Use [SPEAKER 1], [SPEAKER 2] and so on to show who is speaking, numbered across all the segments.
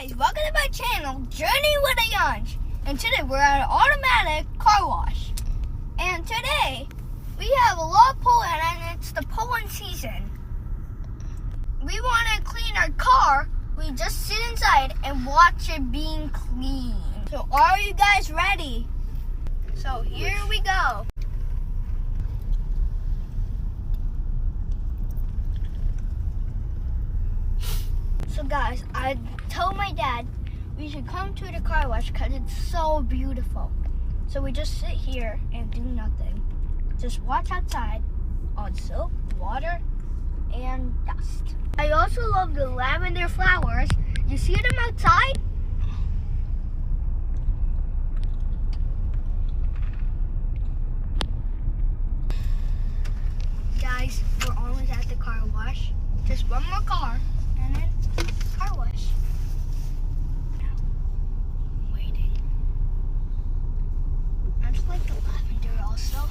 [SPEAKER 1] guys, welcome to my channel, Journey with a Yunch. And today we're at an automatic car wash. And today we have a lot of pollen and it's the pollen season. We want to clean our car. We just sit inside and watch it being clean. So are you guys ready? So here we go. So guys, I told my dad we should come to the car wash because it's so beautiful. So we just sit here and do nothing. Just watch outside on soap, water, and dust. I also love the lavender flowers. You see them outside? Guys, we're almost at the car wash. Just one more car and then car wash. Now, waiting. I just like the lavender also.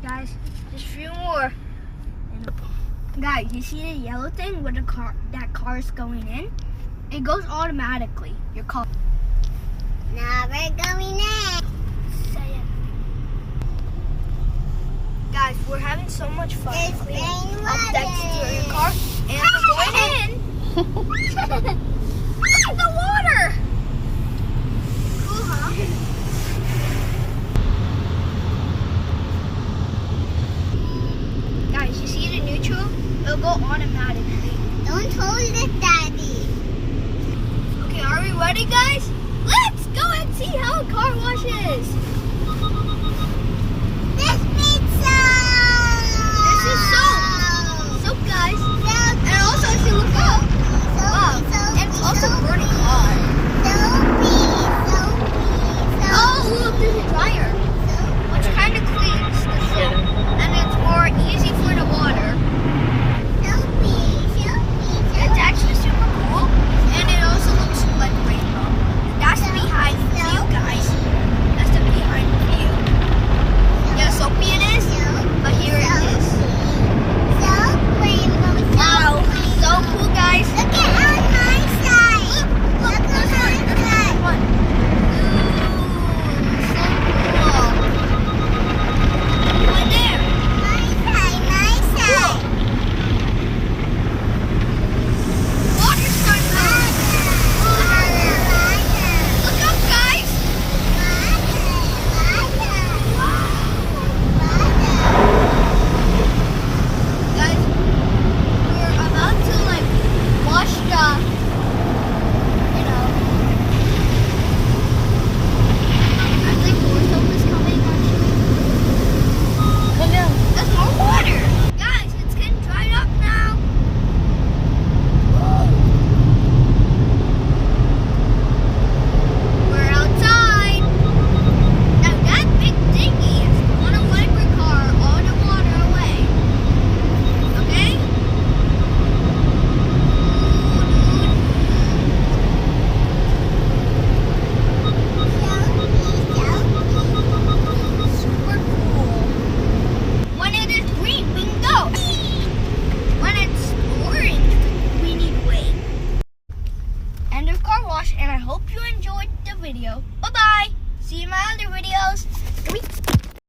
[SPEAKER 1] Guys, just a few more. Guys, you see the yellow thing where that car is going in? It goes automatically. Your car.
[SPEAKER 2] Now we're going in.
[SPEAKER 1] Say it. Guys, we're having so much fun
[SPEAKER 2] It's
[SPEAKER 1] cleaning
[SPEAKER 2] rain
[SPEAKER 1] up that exterior
[SPEAKER 2] water.
[SPEAKER 1] car, and we're going in. Look at the water. Cool, huh? Guys, you see the neutral? It'll go automatically.
[SPEAKER 2] Don't hold it, Daddy.
[SPEAKER 1] Okay, are we ready, guys? Let's go and see how a car wash is.
[SPEAKER 2] This pizza.
[SPEAKER 1] This is so